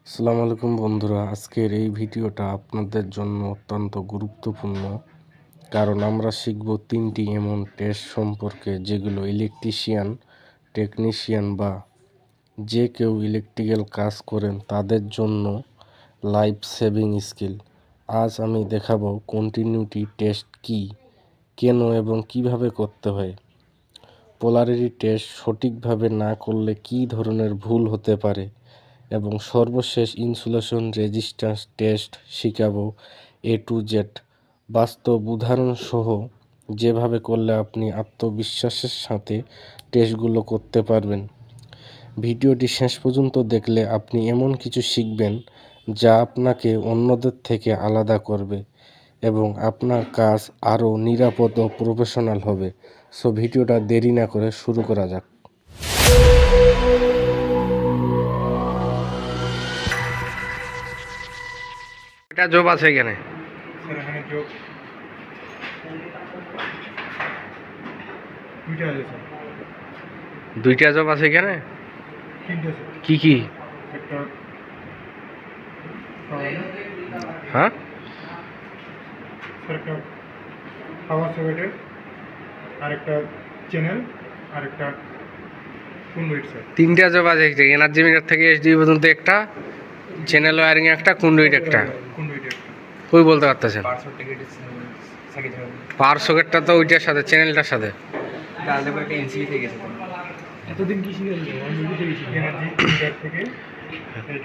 আসসালামু আলাইকুম বন্ধুরা, আজকের এই ভিডিওটা আপনাদের জন্য অত্যন্ত গুরুত্বপূর্ণ, কারণ আমরা শিখব 3টি এমন টেস্ট সম্পর্কে যেগুলো ইলেকট্রিশিয়ান, টেকনিশিয়ান বা যে কেউ ইলেকট্রিক্যাল কাজ করেন তাদের জন্য লাইফ সেভিং স্কিল। আজ আমি দেখাবো কন্টিনিউটি টেস্ট কী, কেন এবং কিভাবে করতে হয়, পোলারিটি টেস্ট সঠিকভাবে না করলে কী ধরনের ভুল হতে পারে এবং সর্বশেষ ইনসুলেশন রেজিস্ট্যান্স টেস্ট শিখাবো A to Z বাস্তব উদাহরণ সহ, যেভাবে করলে আপনি আত্মবিশ্বাসের সাথে টেস্টগুলো করতে পারবেন। ভিডিওটি শেষ পর্যন্ত দেখলে আপনি এমন কিছু শিখবেন যা আপনাকে অন্যদের থেকে আলাদা করবে এবং আপনার কাজ আরও নিরাপদ ও প্রফেশনাল হবে। সো ভিডিওটা দেরি না করে শুরু করা যাক। এটা জব আছে এখানে, দুইটা জব আছে এখানে। কি কি? হ্যাঁ, পাওয়ার সকেটের আরেকটা চ্যানেল আরেকটা কন্ডুইট স্যার। তিনটা জব আছে এনার্জি মিটার থেকে এইচডি পর্যন্ত একটা, চ্যানেল ওয়ারিং একটা, কন্ডুইট একটা। কই বলতে পারতেছেন? পাওয়ার সকেটটা তো ওইটার সাথে, চ্যানেলটার সাথে। এতদিন কি শিখেছেন? এনার্জি মিটার থেকে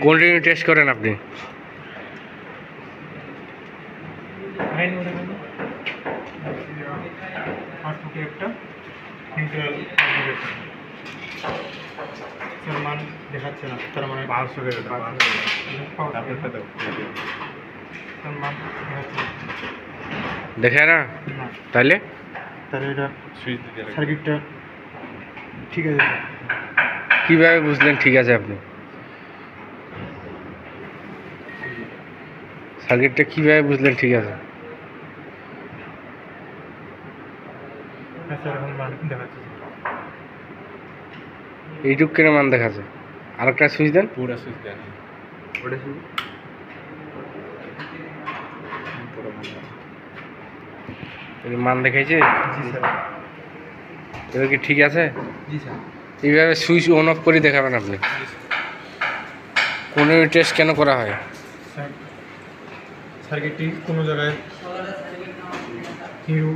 কন্টিনিউ টেস্ট করেন আপনি। আইন ওটা কেন আউটপুটে একটা নিউট্রাল স্যার মান দেখাচ্ছে না, তার মানে পাওয়ার সকেট মান দেখাচ্ছে দেখে না না। তাইলে তাহলে এটা সার্কিটটা ঠিক আছে স্যার। কিভাবে বুঝলেন ঠিক আছে? আপনি সার্কিটটা কিভাবে বুঝলেন ঠিক আছে? হ্যাঁ স্যার, এখন মান দেখাচ্ছে। এইটুক কেন মান দেখাচ্ছে? আরেকটা সুইচ দেন। পুরো সুইচ দেন, ওটা সুইচ মান দেখাইছে। জি স্যার। এবার কি ঠিক আছে? জি স্যার। এইভাবে সুইচ অন অফ করে দেখাবেন আপনি। কোনো টেস্ট কেন করা হয়? স্যার সার্কিটটি কোনো জায়গায় হিরু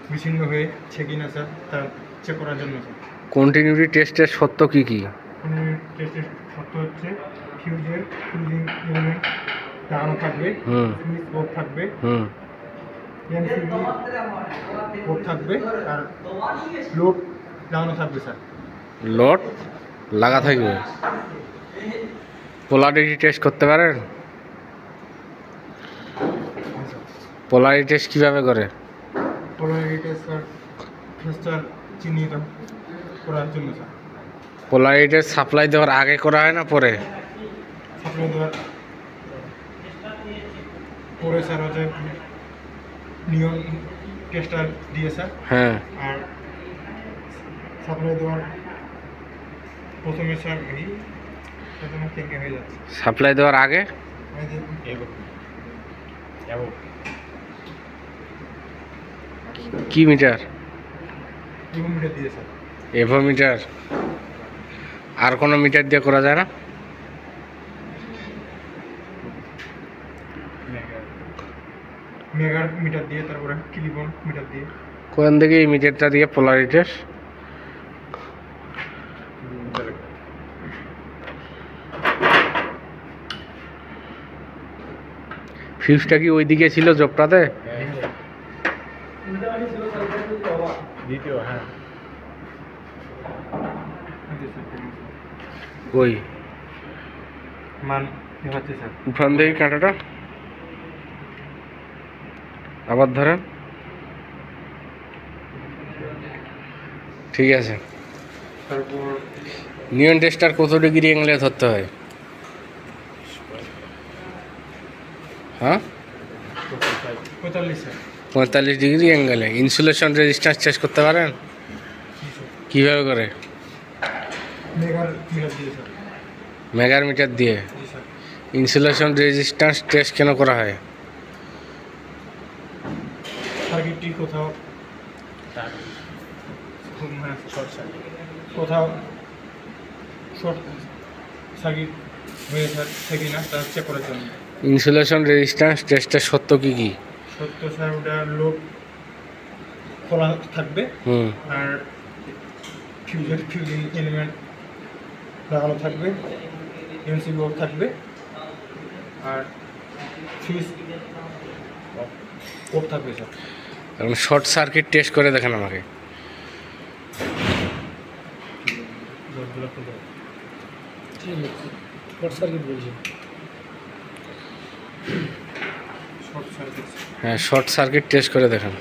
বিচ্ছিন্ন হয়েছে কিনা স্যার, তা চেক করার জন্য স্যার। কন্টিনিউটি টেস্টের সত্য কি কি? টেস্টের শর্ত হচ্ছে ফিউজের ফিউজিং এলিমেন্ট লাগানো থাকবে, সুইচ বোর্ড থাকবে, এমসিবি বোর্ড থাকবে, আর লোড লাগানো থাকবে স্যার। লোড লাগা থাকবে। পোলারিটি টেস্ট করতে পারেন? পোলারিটি টেস্ট কীভাবে করে? পোলারিটি টেস্ট স্যার টেস্টার চিহ্নিত করার জন্য স্যার। পোলারিটি সাপ্লাই দেওয়ার আগে করা হয় না পরে? সাপ্লাই দেওয়ার পরে স্যার হচ্ছে নিয়ন টেস্টার দিয়ে স্যার। হ্যাঁ। আর সাপ্লাই দেওয়ার প্রথমে স্যার এই প্রথমে কেঙ্গে হয়ে যাচ্ছে। সাপ্লাই দেওয়ার আগে কি মিটার? মিটার দিয়ে স্যার। AVO meter. আর কোনো মিটার দিয়ে করা যায় না? মেগার মিটার দিয়ে, তারপরে কিলোভোল্ট মিটার দিয়ে। কোন দিকে এই মিটারটা দিয়ে পোলারিটি টেস্ট? ফিউজটা কি ওই দিকে ছিল জবটাতে? হ্যাঁ। ওই মান দেখাচ্ছে স্যার। উঠান দেখি কাঁটাটা, আবার ধরেন। ঠিক আছে। তারপর নিয়ন টেস্টার কত ডিগ্রি অ্যাঙ্গেলে ধরতে হয়? হ্যাঁ, 45 স্যার। 45 ডিগ্রি অ্যাঙ্গেলে। ইনসুলেশন রেজিস্ট্যান্স চেক করতে পারেন? কীভাবে করে? মেগার মিটার দিয়ে স্যার। মেগার মিটার দিয়ে। জি স্যার। ইনসুলেশন রেজিস্ট্যান্স টেস্ট কেন করা হয়? সার্কিটটি কোথাও কোথাও শর্ট সার্কিট হয়ে থাকে না তা চেক করার জন্য। ইনসুলেশন রেজিস্ট্যান্স টেস্টের সত্য কি কি? সত্য স্যার ওটা লোড খোলা থাকবে আর ফিউজিং এলিমেন্ট লাগানো থাকবে, এমসি বোর্ড থাকবে আর সুইচ অফ থাকবে স্যার। এখন শর্ট সার্কিট টেস্ট করে দেখেন আমাকে। শর্ট সার্কিট বলছি। শর্ট সার্কিট, হ্যাঁ শর্ট সার্কিট টেস্ট করে দেখেন।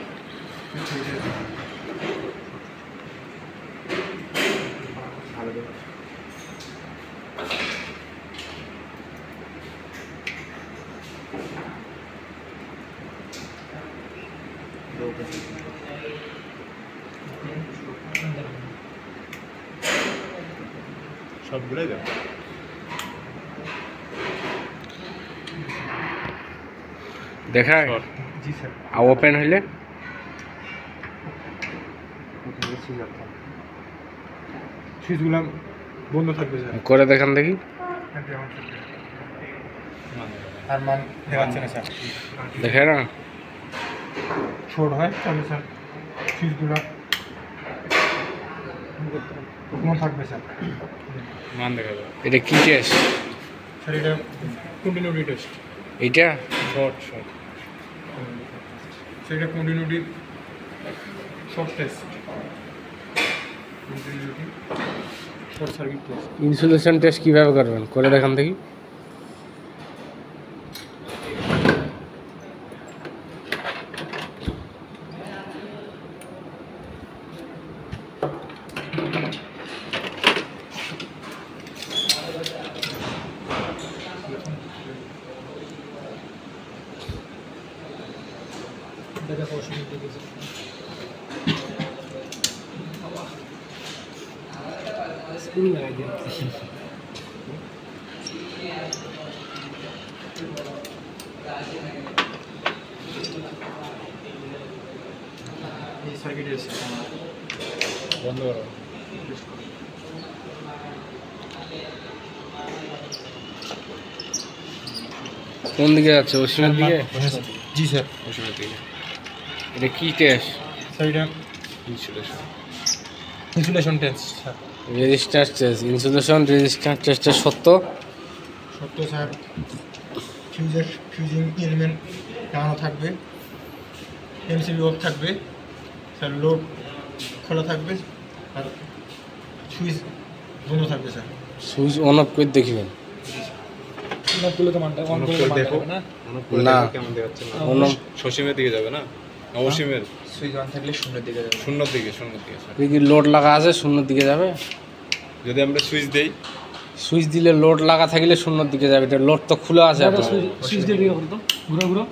সবগুলোই দেখ। দেখায় জি স্যার। আর ওপেন হইলে সুইচগুলো বন্ধ থাকবে স্যার। করে দেখান দেখি। আর মান দেখাচ্ছে না স্যার। দেখে না শর্ট হয় তাহলে স্যার সুইচগুলো বন্ধ থাকবে স্যার। মান দেখা যাবে। এটা কি টেস্ট? স্যার এটা কন্টিনিউটি টেস্ট। এইটা শর্ট সেটা continuity short test, continuity short circuit test. Insulation test কিভাবে করবেন করে দেখান দেখি। দেখো অসুবিধা দেখেছি। স্কুল লাগাই দিয়েছি। এই সার্কিটের বন্ধ করো। কোন দিকে যাচ্ছে? ওশিমের দিকে? জি স্যার। ওশিমের দিকে। এটা কি টেস্ট? স্যার এটা insulation test sir. Resistance test. Insulation resistance টেস্টের সত্য স্যার ফিউজিং এলিমেন্ট লাগানো থাকবে, এমসিবি অফ থাকবে স্যার, লোড খোলা থাকবে আর সুইচ বন্ধ থাকবে স্যার। সুইচ অন অফ করে দেখিবেন। না অন অফ সসীমের দিকে যাবে না, অসীমের সুইচ অন থাকলে শূন্যের দিকে যাবে। শূন্যর দিকে স্যার। কি লোড লাগা আছে শূন্যর দিকে যাবে? যদি আমরা সুইচ দেই, সুইচ দিলে লোড লাগা থাকলে শূন্যর দিকে যাবে। এটা লোড তো খোলা আছে আপনার। সুইচ দিয়ে বিয়ে করতো ঘুরো ঘুরো।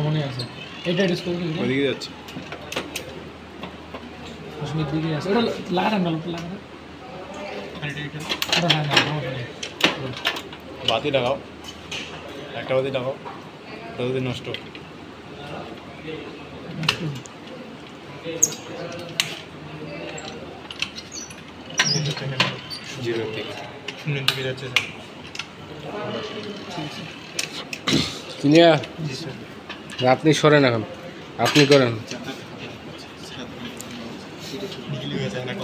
মনে আছে এটা ডিসকভারি ওইদিকে যাচ্ছে। অসুবিধা দিকে আছে ওটা লাগানো না, লোকটা লাগানো ওটা না বাতি লাগাও, একটা বাতি লাগাও, ওটা যদি নষ্ট। জিরোর দিকে, শূন্যের দিকে যাচ্ছে স্যার। কিনিয়া জি স্যার। আপনি সরেন এখন, আপনি করেন।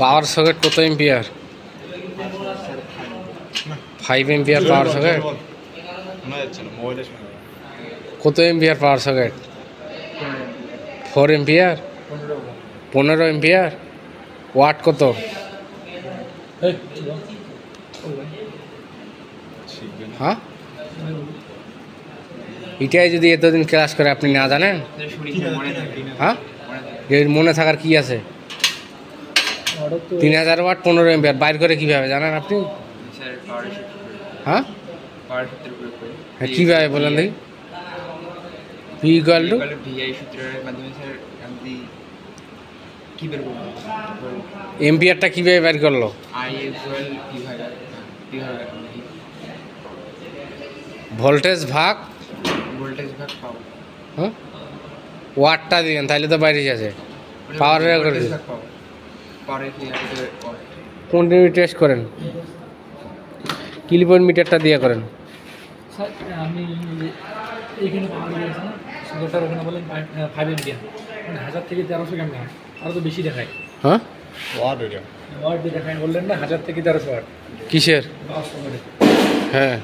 পাওয়ার সকেট কত এম্পিয়ার? 5 ampere power socket. শোনা যাচ্ছে না, মোবাইলে শোনা যাবে। কত ampere power socket? 4 ampere. 15 ampere. Watt কত? শিখবে না। হ্যাঁ এটাই যদি এতদিন ক্লাস করে আপনি না জানেন, হ্যাঁ এর মনে থাকার কি আছে? 3000 ওয়াট 15 এম্পিয়ার বাইর করে কিভাবে জানেন আপনি? হ্যাঁ হ্যাঁ কীভাবে বলেন দেখি? পি ইকুয়াল টু ভিআই সূত্রের মাধ্যমে স্যার আমি কি বের করবো? এম্পিয়ারটা কীভাবে বের করলো? IL12 কিভাবে ভোল্টেজ ভাগ ভোল্টেজ ভাগ পাওয়ার। হ্যাঁ ওয়াটটা দিবেন তাহলে তো বাইরে যাচ্ছে। পাওয়ার করে ভোল্টেজ দিন। ভাগ পাওয়ার। পাওয়ারে কি আছে? কন্টিনিউ টেস্ট করেন, কিলোভোল্ট মিটারটা দিয়ে করেন। স্যার আমি এইখানে পাওয়ার দিয়েছি না সুন্দরটার ওখানে বলেন 5 এমপিয়ার, মানে 1000 থেকে 1300 কেমন হয়? আরও তো বেশি দেখায়। হ্যাঁ ওয়াট এটা ওয়াট দিয়ে দেখায় বললেন না 1000 থেকে 1300 ওয়াট। কিসের? হ্যাঁ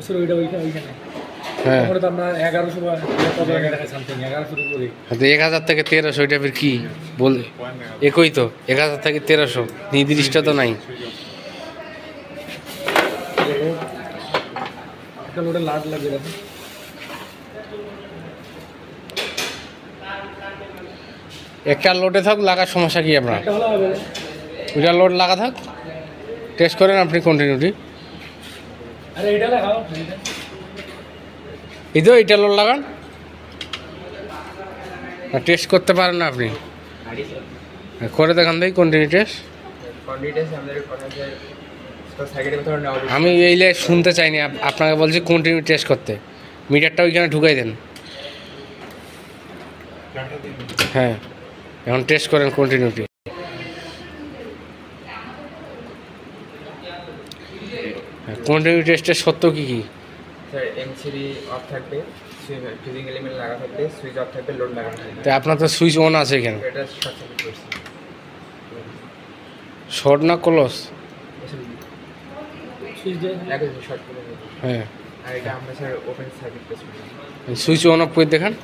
স্যার ওইখানে হ্যাঁ তারপরে তো আপনার 1100 বা কত টাকা দেখায় সামথিং 1100 এর উপরে। 1000 থেকে 1300 এটা ফের কি বল? একই তো 1000 থেকে 1300 নির্দিষ্ট তো নাই। একটা লোডে লাট লাগবে দেখুন। একটা লোডে থাক লাগার সমস্যা কি আপনার? একটা হলো হবে। ওইটা লোড লাগা থাক, টেস্ট করেন আপনি কন্টিনিউটি। আরে এটা লাগাও এইটা। এই তো এইটা লোড লাগান, টেস্ট করতে পারেন না আপনি? করে দেখান দেয় কন্টিনিউ টেস্ট। কন্ডিটেস আমাদের কথা আছে তো সাইকেলের কথা না হবে। আমি এইলে শুনতে চাইনি, আপনাকে বলছি কন্টিনিউ টেস্ট করতে। মিটারটা ওইখানে ঢুকাই দেন। হ্যাঁ এখন টেস্ট করেন কন্টিনিউটি। কন্টিনিউ টেস্টের সত্য কী কী? স্যার এমসিবি অফ থাকবে, ফিজিং এলিমেন্ট লাগা থাকবে, সুইচ অফ থাকবে, লোড লাগানো থাকবে। তো আপনার তো সুইচ অন আছে এখানে, এটা শর্ট সার্কিট করছি। শর্ট না ক্লোজ? সুইচ দিয়ে একই শর্ট করে দেবো। হ্যাঁ আর এটা আমরা স্যার ওপেন সার্কিট করছি। সুইচ অন অফ করে দেখান।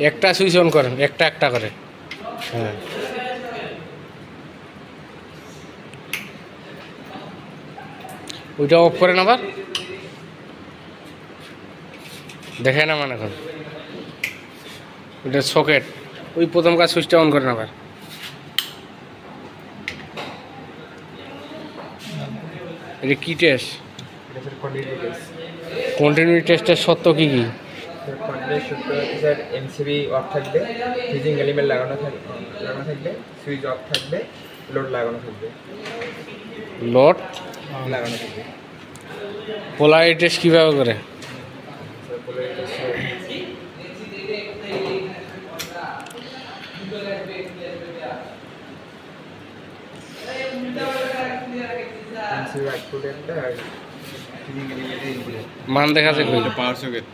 একটা সুইচ অন করেন, একটা একটা করে। হ্যাঁ ওইটা অফ করেন আবার, দেখে না মানে এখন ওইটা সকেট। ওই প্রথম কাজ সুইচটা অন করেন আবার। এটা কী টেস্ট? এটা স্যার কন্টিনিউ টেস্ট। কন্টিনিউ টেস্টের সত্য কী কী? স্যার কন্টিনিউ সূত্র হচ্ছে স্যার এমসিবি অফ থাকবে, ফিজিং এলিমেন্ট লাগানো থাকবে, সুইচ অফ থাকবে, লোড লাগানো থাকবে। লোড লাগানো থাকবে। পোলারিটি টেস্ট কীভাবে করে? Sir polarity sir MCB output একটা আর ফিজিং এলিমেন্টের ইনপুট। মান দেখা যায় কই? পাওয়ার সকেট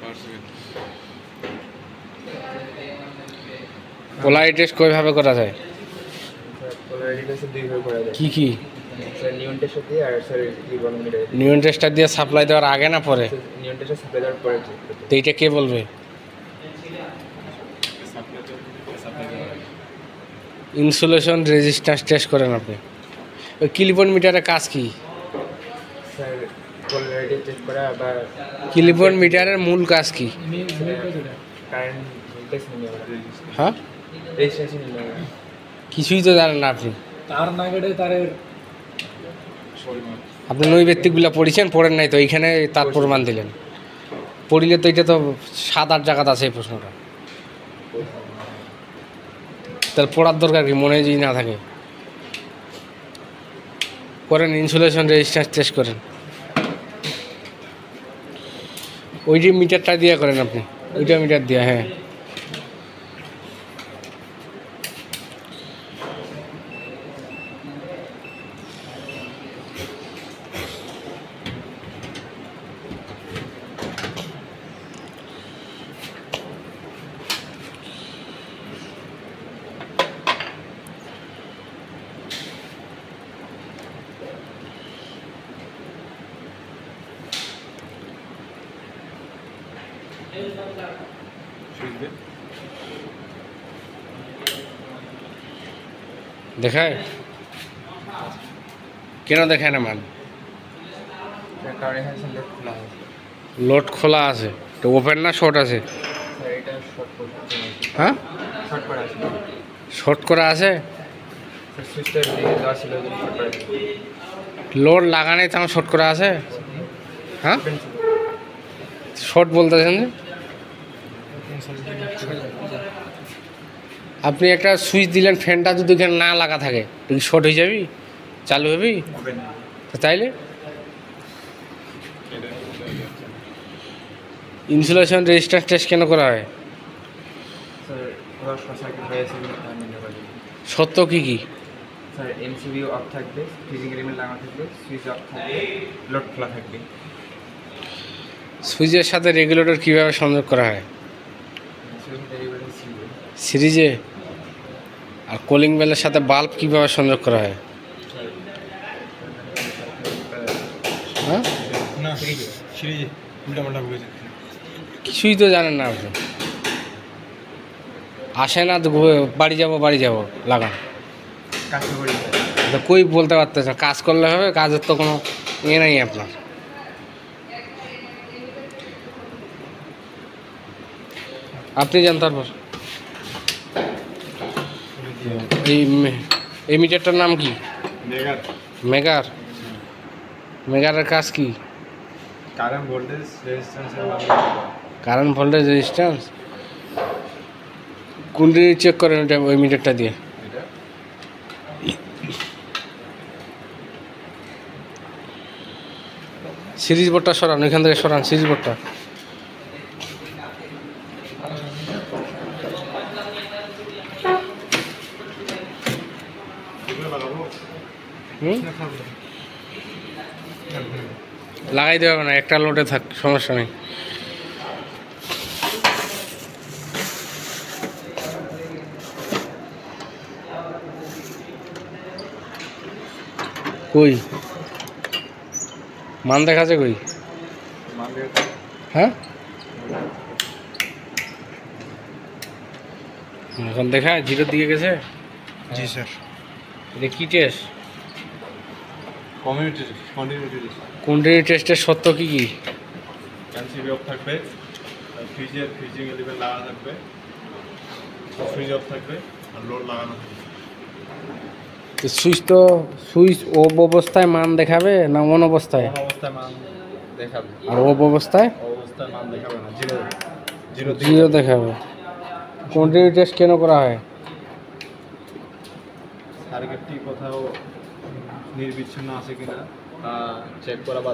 পোলারিটি টেস্ট কীভাবে করা যায়? স্যার পোলারিটি টেস্ট দুইভাবে করা যায়। কী কী? স্যার নিয়ন টেস্ট দিয়ে আর স্যার রিবনোমিটার। নিউন টেস্টার দিয়ে সাপ্লাই দেওয়ার আগে না পরে? নিয়ন টেস্ট সাপ্লাই দেওয়ার পরে চেক করতে। তো এইটা কে বলবে? ইনসুলেশন রেজিস্ট্যান্স টেস্ট করেন আপনি। ওই কিলোভোল্ট মিটারের কাজ কি? স্যার পোলারিটি চেক করা বা কিলোভোল্ট মিটারের মূল কাজ কি? আমি কতটা কারেন্ট ভোল্টেজ নিয়ে আমরা হ্যাঁ রেজিস্ট্যান্স নিয়ে আমরা কিছুই তো জানেন না আপনি। তার না কেটে তারের আপনি নৈবেত্তিকগুলো পড়েছেন, পড়েন নাই তো এইখানে তার প্রমাণ দিলেন। পড়িলে তো এটা তো 7-8 জায়গাতে আছে এই প্রশ্নটা, তাহলে পড়ার দরকার কি মনে যদি না থাকে? করেন ইনসুলেশন রেজিস্ট্যান্স টেস্ট করেন। ওইটি মিটারটা দিয়ে করেন আপনি, ওইটা মিটার দিয়ে। হ্যাঁ দেখায় কেন? দেখায় না মান? কারণ এখানে স্যার লোড খোলা আছে। লোড খোলা আছে তো ওপেন না শর্ট আছে? স্যার এটা শর্ট করে হ্যাঁ শর্ট করা আছে। শর্ট করা আছে। স্যার সুইচটা দেওয়া ছিল শর্ট করা আছে। লোড লাগানোই তো আমার শর্ট করা আছে। হ্যাঁ ওপেন ছিল। শর্ট বলতেছেন যে? আপনি একটা সুইচ দিলেন, ফ্যানটা যদি এখানে না লাগা থাকে তুই শর্ট হয়ে যাবি, চালু হবি হবে না তো তাইলে ইনসুলেশন রেজিস্ট্যান্স টেস্ট কেন করা হয়? স্যার ওরা শর্ট সার্কিট হয়েছে মেনে করে সত্য কি কি? স্যার এমসিবি অফ থাকবে, ফ্রিজিং এলিমেন্ট লাগানো থাকবে, সুইচ অফ থাকবে, লোড খোলা থাকবে। সুইচের সাথে রেগুলেটর কীভাবে সংযোগ করা হয়? সিরিজে। আর কুলিং বেলের সাথে বাল্ব কীভাবে সংযোগ করা হয়? হ্যাঁ, না সিরিজে উল্টাপাল্টা বলেছে। কিছুই তো জানেন না আপনি। আসে না তো বাড়ি যাব লাগান, কাজ করি তো কই বলতে পারতেছে কাজ করলে হবে, কাজের তো কোনো ইয়ে নাই আপনার। আপনি যান তারপর। এই মিটারটার নাম কি? মেগার। মেগারের কাজ কি? কারেন্ট ভোল্টেজ রেজিস্ট্যান্সের কারেন্ট ভোল্টেজ রেজিস্ট্যান্স। কোন দিকে চেক করেন ওটা ওই মিটারটা দিয়ে? এটা সিরিজ বোর্ডটা সরান, এখান থেকে সরান সিরিজ বোর্ডটা। হুম, লাগাই দেওয়া হবে না, একটা লোডে থাক, সমস্যা নেই। কই মান দেখাচ্ছে কই? হ্যাঁ, এখন দেখায় জিরোর দিকে গেছে। জি স্যার। এটা কি টেস্ট? কমিউনিটি কন্টিনিউটি কোনটিনি টেস্টের সত্য কি কি? এমসিবি অফ থাকবে, ফ্রিজিং এলিমেন্ট লাগানো থাকবে, সুইচ অফ থাকবে আর লোড লাগানো থাকবে। সুইচ অফ অবস্থায় মান দেখাবে না অন অবস্থায়? কোন অবস্থায় মান দেখাবে, আর অফ অবস্থায় অবস্থায় মান দেখাবে না, জিরো জিরো দেখাবে। কোনটিনি টেস্ট কেন করা হয়? সার্কিটটি কোথাও নির্বিচ্ছিন্ন আছে কিনা তা চেক করা বা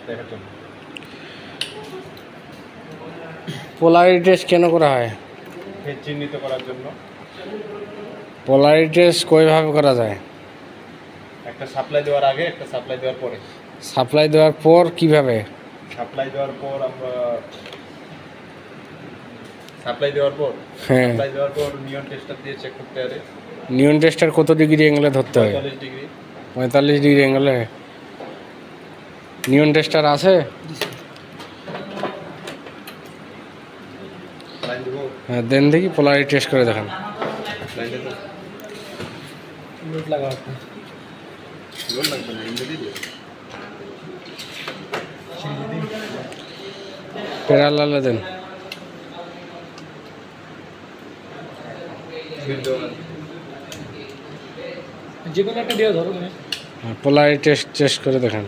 দেখার জন্য। পোলারিটি টেস্ট কেন করা হয়? ফেজ চিহ্নিত করার জন্য। পোলারিটি টেস্ট কয়ভাবে করা যায়? একটা সাপ্লাই দেওয়ার আগে, একটা সাপ্লাই দেওয়ার পরে। সাপ্লাই দেওয়ার পর কিভাবে? সাপ্লাই দেওয়ার পর আমরা সাপ্লাই দেওয়ার পর নিয়ন টেস্টার দিয়ে চেক করতে পারে। নিয়ন টেস্টার কত ডিগ্রি অ্যাঙ্গেলে ধরতে হয়? 45 ডিগ্রি। 45 ডিগ্রি অ্যাঙ্গেলে নিয়ন টেস্টার আছে? লাইন দেবো, হ্যাঁ, দেন দেখি পোলারিটি টেস্ট করে দেখান। লাইন দেবো, লোড লাগা হবে। লোড লাগবে না, ইন্ডে দিয়ে দিও। প্যারালালে দেন। সুইচ দেওয়া যে কোনো একটা দিয়ে ধরো তুমি। পোলারিটি টেস্ট করে দেখান।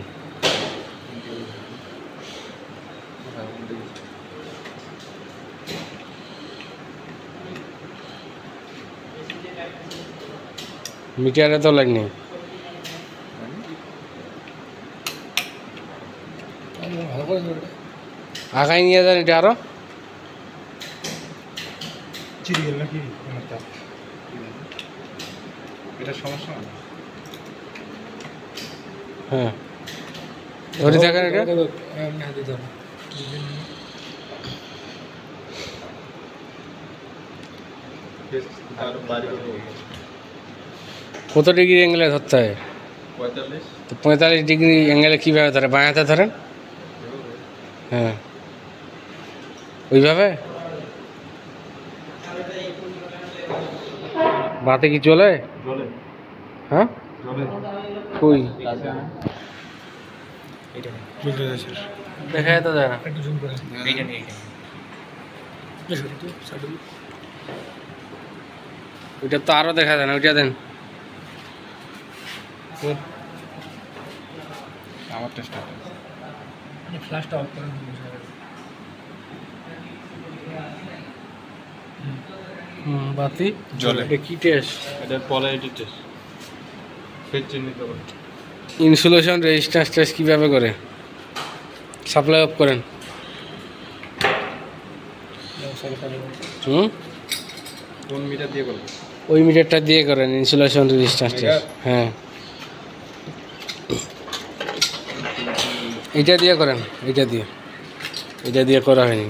মিটারে তো লাইন নেই। ভালো করে ধরো। আগাই নিয়ে যান এটা আরো। চিড়ি গেল নাকি আমারটা? এটা সমস্যা না। হ্যাঁ, ধরে দেখেন এটা। এমনি হাতে ধরো। আর বাড়ি কত ডিগ্রি অ্যাঙ্গেলে ধরতে হয়? 45। তো 45 ডিগ্রি অ্যাঙ্গেলে কীভাবে ধরে? বাঁ হাতে ধরেন। হ্যাঁ, ওইভাবে। বাতে কি চলে? জলে হ্যাঁ, জলে কই কাছে আনো। চলতে যায় স্যার। দেখা যেতে যায় না। একটু জুম করে। এইটা নিয়ে এইটা বেশ একটু সাইডে। ওইটা তো আরো দেখা যায় না, ওইটা দেন। আমার টেস্টার মানে ফ্ল্যাশটা অফ করে দিন। বাতি জ্বলে। এটা কি টেস্ট? এটা পোলারিটি টেস্ট, ফেজ চিহ্নিত করে। ইনসুলেশন রেজিস্ট্যান্স টেস্ট কীভাবে করে? সাপ্লাই অফ করেন। কোন মিটার দিয়ে করবে? ওই মিটারটা দিয়ে করেন ইনসুলেশন রেজিস্ট্যান্স টেস্ট। হ্যাঁ, এটা দিয়ে করেন, এটা দিয়ে করা হয়নি।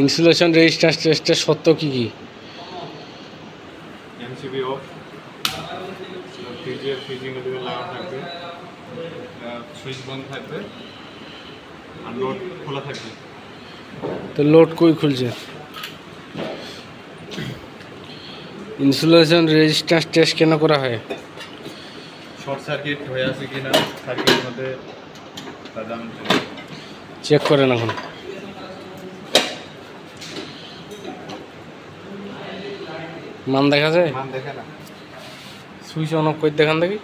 ইনসুলেশন রেজিস্ট্যান্স টেস্টের সত্য কী কী? এমসিবি অফ, ফ্রিজের ফ্রিজিং এলিমেন্ট লাগানো থাকবে, সুইচ বন্ধ থাকবে, আর লোড খোলা থাকবে। তো লোড কই খুলছে? ইনসুলেশন রেজিস্ট্যান্স টেস্ট কেন করা হয়? শর্ট সার্কিট হয়ে আছে কিনা সার্কিটের মধ্যে তা জানার জন্য। চেক করেন এখন। মান দেখা যায়? মান দেখে না, সুইচ অন অফ করে দেখান দেখি।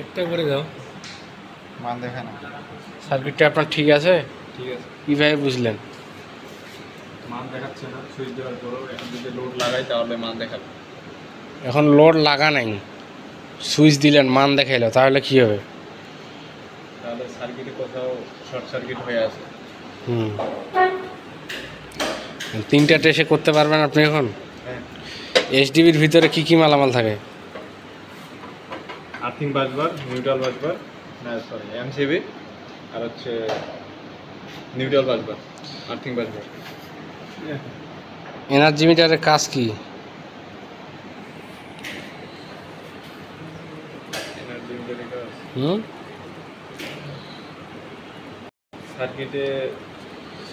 একটা করে দাও। মান দেখে না। সার্কিটটা আপনার ঠিক আছে? ঠিক আছে, কীভাবে বুঝলেন? মান দেখাচ্ছে না সুইচ দেওয়ার পরও। এখন যদি লোড লাগাই তাহলে মান দেখাবে। এখন লোড লাগা নাই, সুইচ দিলেন, মান দেখাইলো, তাহলে কী হবে? তাহলে সার্কিটে কোথাও শর্ট সার্কিট হয়ে আছে। হুম, 3টা টেস্টে করতে পারবেন আপনি এখন? হ্যাঁ, এইচডিবির ভিতরে কি কি মালামাল থাকে? আর্থিং বাসবার, নিউট্রাল বাসবার, না সরি এমসিবি, আর হচ্ছে নিউট্রাল বাসবার, আর্থিং বাসবার। এনার্জি মিটারের কাজ কি? এনার্জি মিটারের কাজ সার্কিটে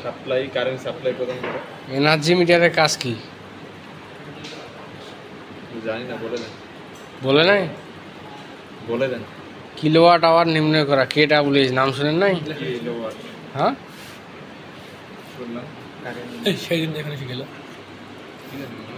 সাপ্লাই, কারেন্ট সাপ্লাই প্রদান করে। এনার্জি মিটারের কাজ কি জানি না, বলে দেন। বলে নাই? বলে দেন। কিলোওয়াট আওয়ার নির্ণয় করা। KW নাম শুনেন নাই? কিলোওয়াট হ্যাঁ, শুনলাম। সেই দিন এখানে শিখেলো। ঠিক আছে।